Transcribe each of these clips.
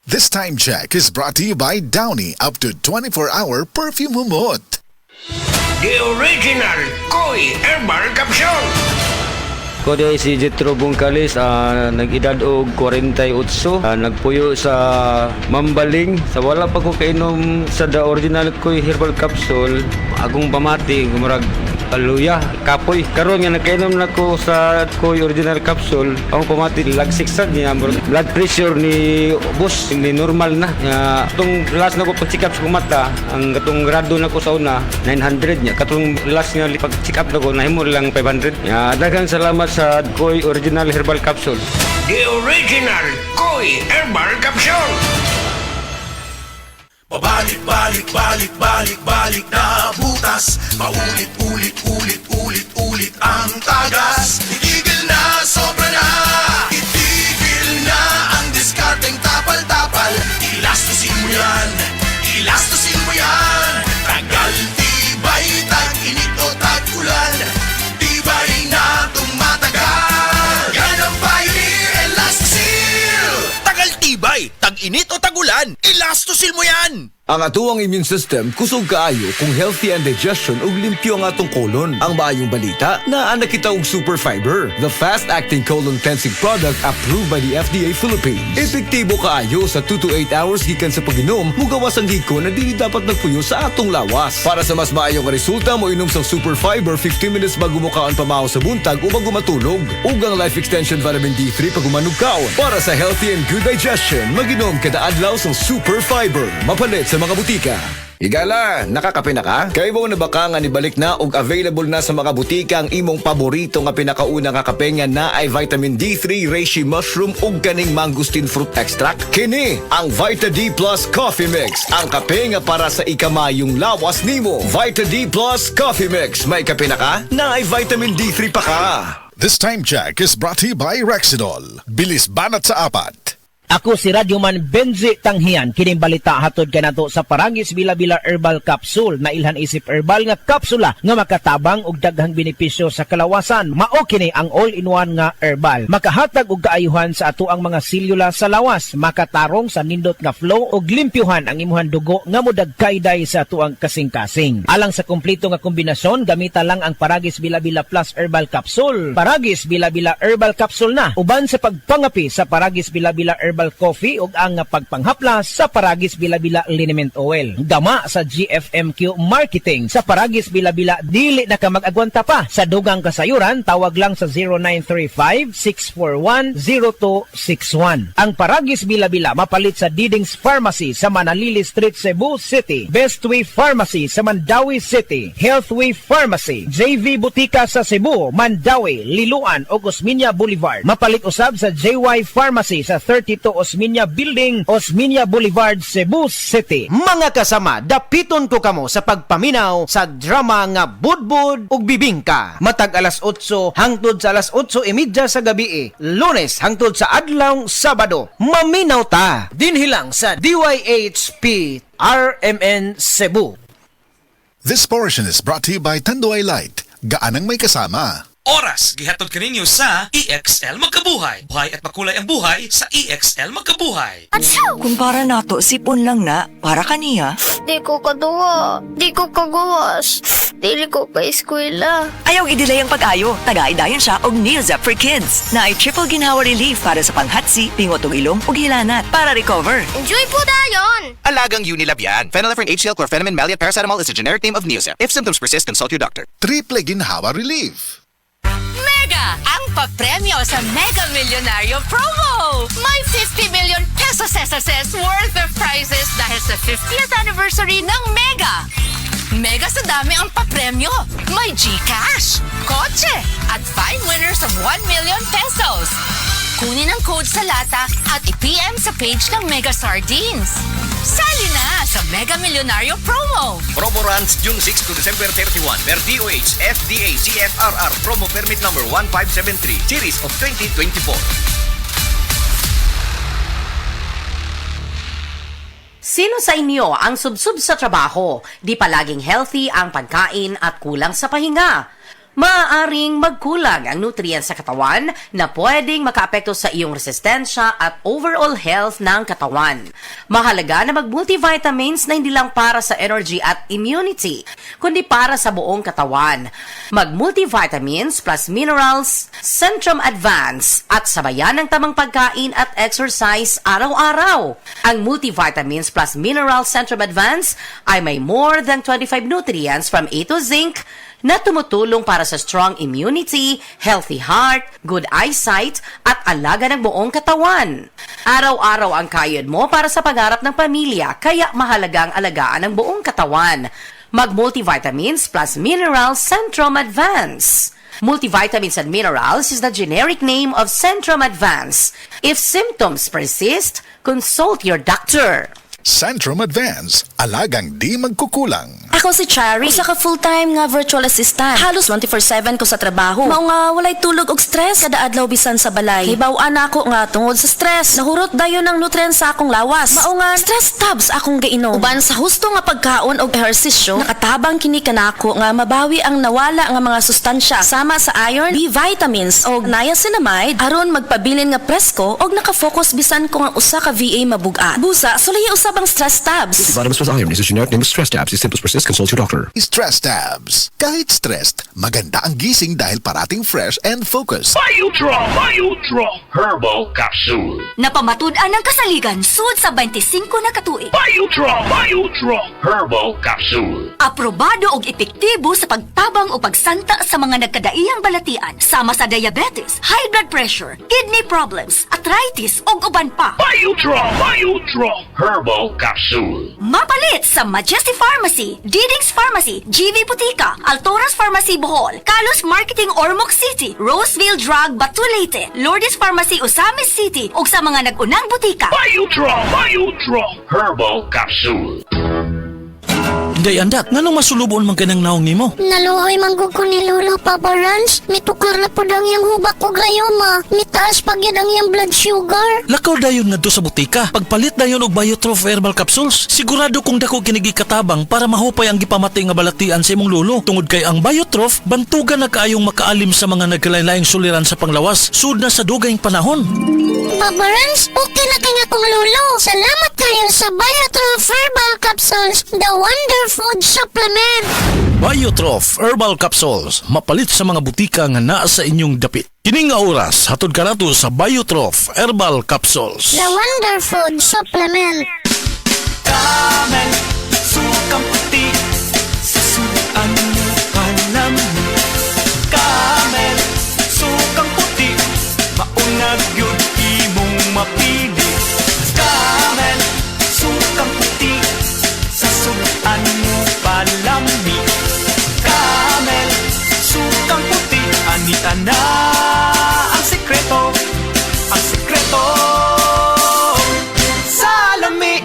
This time check is brought to you by Downy, up to 24-hour perfume humot. The original Koi Herbal Capsule. Ko di si Jetro Bungkalis, nag-edad og 48, nagpuyo sa Mambaling. Sa wala pa ko kainom sa the original Koi Herbal Capsule, akong pamati, murag aluya, kapoy. Karon nga nakainom na ko sa Koi Original Capsule, akong pamati, lagsiksan niya, blood pressure ni boss, ni normal na. Itong last na ko pag-check up sa mata, ang katong grado na ko sa una, 900 niya. Katong last nga pag-check up na ko, nahimo lang 500. Daghang salamat sa Koi Original Herbal Capsule. The original Koi Herbal Capsule. Balik na butas. Paulit-ulit ang tagas. Itigil na, sobra na. Itigil na ang diskarteng tapal-tapal. Ilastusin mo yan. Tagal, tibay, tag-init o tag-ulan. Tibay na tumatagal. Yan ang Pioneer Elastosil. Tagal, tibay, tag-init o tag-ulan. Elastosil mo yan. Ang atuang immune system kusog kaayo kung healthy ang digestion ug limpyo ang atong kolon. Ang maayong balita, naa kita og Super Fiber, the fast-acting colon cleansing product approved by the FDA Philippines. Epektibo kaayo sa 2 to 8 hours gikan sa pag-inom, mugawas ang hiko na dili dapat nagpuyo sa atong lawas. Para sa mas maayong resulta, mo inom sa Super Fiber 15 minutes bago mo kaon pamahaw sa buntag o bago matulog. Ug ang Life Extension Vitamin D3 pag umanog kaon. Para sa healthy and good digestion, mag-inom kada adlaw sa Super Fiber. Mapalit sa mga butika. Igala, nakakape na ka? Kay mo na baka nga nibalik na og available na sa mga butika ang imong paborito nga pinakauna nga kape nga na ay vitamin D3, reishi mushroom ug kaning mangosteen fruit extract. Kini ang Vita D Plus Coffee Mix, ang kape nga para sa ikamayong lawas nimo. Vita D Plus Coffee Mix, may kape na ka? Na ay vitamin D3 pa ka. This time check is brought to you by Rexidol. Bilis banat sa apat. Ako si Radyoman Benzi Tanghian, kining balita hatod kanato sa Paragis Bila-Bila Herbal Capsule na ilhan isip herbal nga kapsula nga makatabang og daghang benepisyo sa kalawasan. Mao kini ang all-in-one nga herbal. Makahatag og kaayuhan sa ato ang mga selula sa lawas, makatarong sa nindot nga flow og limpyuhan ang imuhang dugo nga modagkayday sa ato ang kasing-kasing. Alang sa kumpleto nga kombinasyon, gamita lang ang Paragis Bila-Bila Plus Herbal Capsule. Paragis Bila-Bila Herbal Capsule na uban sa pagpangapi sa Paragis Bila-Bila Herbal Coffee ug ang pagpanghaplas sa Paragis Bila-Bila Liniment Oil. Gama sa GFMQ Marketing sa Paragis Bila-Bila, dili na ka mag-agwanta pa. Sa dugang kasayuran, tawag lang sa 0935-641-0261. Ang Paragis Bila-Bila mapalit sa Diding's Pharmacy sa Manalili Street, Cebu City, Bestway Pharmacy sa Mandawi City, Healthway Pharmacy, JV Butika sa Cebu, Mandawi, Liloan ug Osmeña Boulevard. Mapalit usab sa JY Pharmacy sa 32 Osmeña Building, Osmeña Boulevard, Cebu City. Mga kasama, dapiton ko kamo sa pagpaminaw sa drama nga Budbud ug Bibingka. Matag alas 8 hangtod sa alas 8:30 sa gabi, Lunes hangtod sa adlaw Sabado. Maminaw ta dinhi lang sa DYHP RMN Cebu. This portion is brought to you by Tanduay Light. Gaanang may kasama. Oras, gihatod kaninyo sa EXL Magkabuhay. Buhay at makulay ang buhay sa EXL Magkabuhay. Kumpara nato, sipon lang na, para kaniya. Di ko kaduwa, di ko kagawas, dili ko pa eskwela. Ayaw i-delay ang pag-ayo, taga-idayon siya og Neozep for Kids na ay triple ginhawa relief para sa panghatsi, pingot og ilong ug hilanat para recover. Enjoy po dayon! Alagang Unilab yan. Phenylephrine HCl chlorpheniramine maleate paracetamol is a generic name of Neozep. If symptoms persist, consult your doctor. Triple Ginhawa Relief. Mega! Ang papremyo sa Mega Millionario Promo! May 50 million pesos SSS worth of prizes dahil sa 50th anniversary ng Mega! Mega sa dami ang papremyo! May GCash, kotse, at 5 winners of 1 million pesos! Kunin ang code sa lata at i-PM sa page ng Mega Sardines. Sali na sa Mega Millionario Promo! Promo runs June 6 to December 31 per DOH FDA CFRR Promo Permit Number 1573 Series of 2024. Sino sa inyo ang subsub sa trabaho? Di palaging healthy ang pagkain at kulang sa pahinga? maaaring magkulang ang nutrients sa katawan na pwedeng makaapekto sa iyong resistensya at overall health ng katawan. Mahalaga na mag-multivitamins na hindi lang para sa energy at immunity, kundi para sa buong katawan. Mag-multivitamins plus minerals, Centrum Advance at sabayan ng tamang pagkain at exercise araw-araw. Ang multivitamins plus minerals Centrum Advance ay may more than 25 nutrients from A to zinc na tumutulong para sa strong immunity, healthy heart, good eyesight, at alaga ng buong katawan. Araw-araw ang kayod mo para sa pagharap ng pamilya, kaya mahalaga ang alagaan ng buong katawan. Mag-multivitamins plus minerals Centrum Advance. Multivitamins and minerals is the generic name of Centrum Advance. If symptoms persist, consult your doctor. Centrum Advance, alagang di magkukulang. Ako si Chari, usa ka full-time nga virtual assistant. Halos 24/7 ko sa trabaho. Mao nga walay tulog og stress kada adlaw bisan sa balay. Hibaw-an ako nga tungod sa stress. Nahurot dayon ang nutrients sa akong lawas. Mao nga stress tabs akong gainom. Uban sa husto nga pagkaon og ehersisyo, nakatabang kini kanako nga mabawi ang nawala nga mga sustansya sama sa iron, B vitamins og niacinamide aron magpabilin nga presko og nakafocus bisan ko nga usa ka VA mabugat. Busa sulay usab ang stress tabs. Vitamins plus iron is a generic name of stress tabs. If symptoms persist, consult your doctor. Stress tabs. Kahit stressed, maganda ang gising dahil parating fresh and focused. Biodraw Herbal Capsule. Napamatud-an ang kasaligan sud sa 25 na katuig. Biodraw Herbal Capsule. Aprobado og epektibo sa pagtabang o pagsanta sa mga nagkadaiyang balatian sama sa diabetes, high blood pressure, kidney problems, arthritis ug uban pa. Biodraw Herbal Capsule. Mapalit sa Majesty Pharmacy, Diding's Pharmacy, GV Butika, Altoras Pharmacy Bohol, Kalos Marketing Ormoc City, Roseville Drug Batulete, Lourdes Pharmacy Osamis City ug sa mga nag-unang butika. Biodraw Herbal Capsule. Day andak, nganong masulubon man kanang naong nimo? Naluhoy manggug ko ni Lolo, Papa Rans. Mitukar na po ang iyang hubak ko gayoma. Mitaas pag yan ang iyang blood sugar. Lakaw dayon ngadto sa butika. Pagpalit dayon og Biotrof Herbal Capsules, sigurado kung dako kinigi katabang para mahupay ang gipamatay nga balatian sa imong lolo. Tungod kay ang Biotrof, bantugan na kaayong makaalim sa mga nagkalain-laing suliran sa panglawas, sud na sa dugayng panahon. Papa Rans, okay na kaya kong lolo. Salamat kayo sa Biotrof Herbal Capsules, the wonder food supplement. Biotrof Herbal Capsules, mapalit sa mga butika nga naa sa inyong dapit. Kining nga oras, hatod ka nato sa Biotrof Herbal Capsules. The wonder food supplement. Camel, sukang puti, sasuan mo panamit. Camel, sukang puti, maunag yun imong mapili. Camel, sukang puti, sasuan mo palami. Camel, sukang puti, anita na ang sekreto sa lami.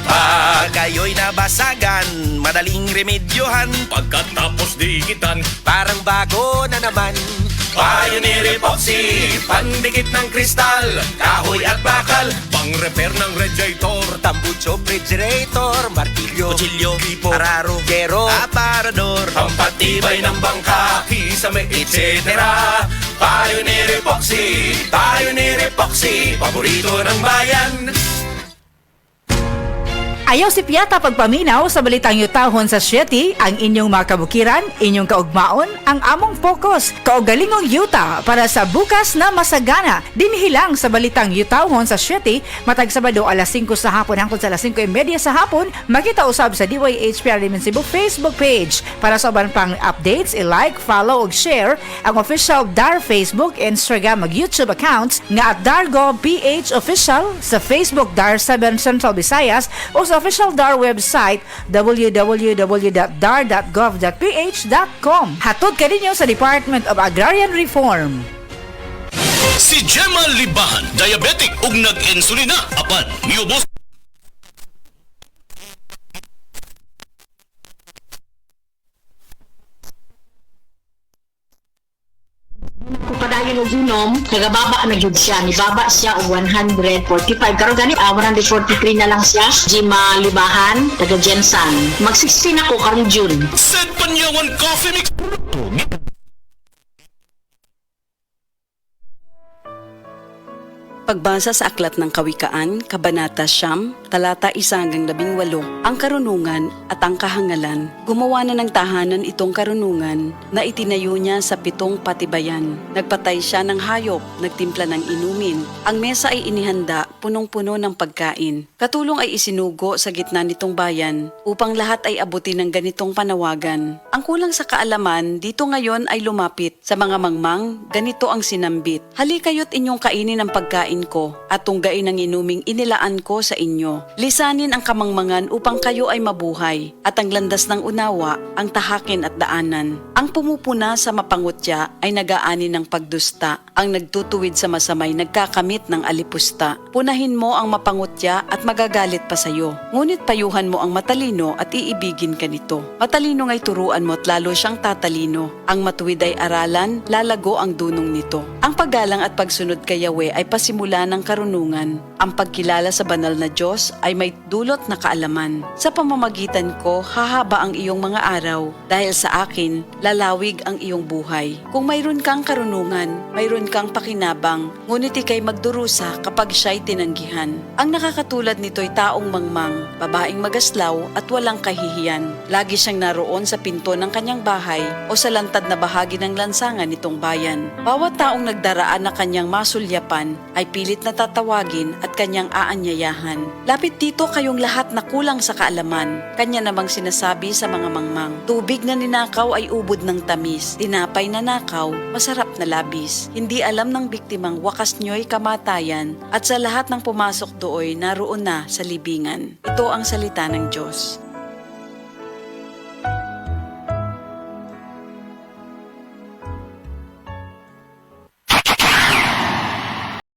Pag kayo'y nabasagan, madaling remedyohan. Pagkatapos dikitan, parang bago na naman. Pioneer Epoxy, pandikit ng kristal, kahoy at bakal, pang-repair ng radiator, tambucho, refrigerator, martilyo, kutsilyo, tipo, araro, gero, aparador, pampatibay ng bangka, kisame, etc. Pioneer Epoxy, paborito ng bayan. Ayaw si Piata pagpaminaw sa balitang yutahon sa Sieti, ang inyong mga kabukiran, inyong kaugmaon, ang among focus, kaugalingong yuta para sa bukas na masagana. Dinhilang sa balitang yutahon sa Sieti, matag Sabado alas 5 sa hapon hangtod sa alas 5:30 sa hapon, makita usab sa DYHPR Limen Cebu Facebook page. Para sa uban pang updates, i-like, follow ug share ang official DAR Facebook, Instagram ug YouTube accounts nga at Dargo PH Official sa Facebook DAR 7 Central Visayas o sa official DAR website www.dar.gov.ph.com. Hatod ka ninyo sa Department of Agrarian Reform. Si Gemma Libahan, diabetic ug nag-insulina, apan miubos. Kung padayon mo inom, nagababa na jud siya. Nibaba siya og 145. Karon gani 143 na lang siya. Jima Libahan, taga Jensan. Mag-16 ako karong June. Said Panyawan Coffee Mix. Pagbasa sa Aklat ng Kawikaan, Kabanata 9, talata 1-18, ang karunungan at ang kahangalan. Gumawa na ng tahanan itong karunungan na itinayo niya sa 7 patibayan. Nagpatay siya ng hayop, nagtimpla ng inumin. Ang mesa ay inihanda, punong-puno ng pagkain. Katulong ay isinugo sa gitna nitong bayan upang lahat ay abutin ng ganitong panawagan. Ang kulang sa kaalaman dito ngayon ay lumapit. Sa mga mangmang, ganito ang sinambit. Hali kayo't inyong kainin ang pagkain ko at tunggain ang inuming inilaan ko sa inyo. Lisanin ang kamangmangan upang kayo ay mabuhay at ang landas ng unawa ang tahakin at daanan. Ang pumupuna sa mapangutya ay nagaani ng pagdusta. Ang nagtutuwid sa masamay nagkakamit ng alipusta. Punahin mo ang mapangutya at magagalit pa sayo. Ngunit payuhan mo ang matalino at iibigin ka nito. Matalino nga'y turuan mo at lalo siyang tatalino. Ang matuwid ay aralan, lalago ang dunong nito. Ang paggalang at pagsunod kay Yahweh ay pasimula ng karunungan. Ang pagkilala sa banal na Diyos ay may dulot na kaalaman. Sa pamamagitan ko, hahaba ang iyong mga araw. Dahil sa akin, lalawig ang iyong buhay. Kung mayroon kang karunungan, mayroon kang pakinabang, ngunit ikay magdurusa kapag siya'y tinanggihan. Ang nakakatulad nito'y taong mangmang, babaeng magaslaw at walang kahihiyan. Lagi siyang naroon sa pinto ng kanyang bahay o sa lantad na bahagi ng lansangan nitong bayan. Bawat taong nagdaraan na kanyang masulyapan ay pilit na tatawagin at kanyang aanyayahan. Lapit dito kayong lahat na kulang sa kaalaman. Kanya namang sinasabi sa mga mangmang, tubig na ninakaw ay ubod ng tamis, tinapay na nakaw, masarap na labis. Hindi alam ng biktimang wakas nyo'y kamatayan at sa lahat ng pumasok dooy naroon na sa libingan. Ito ang salita ng Diyos.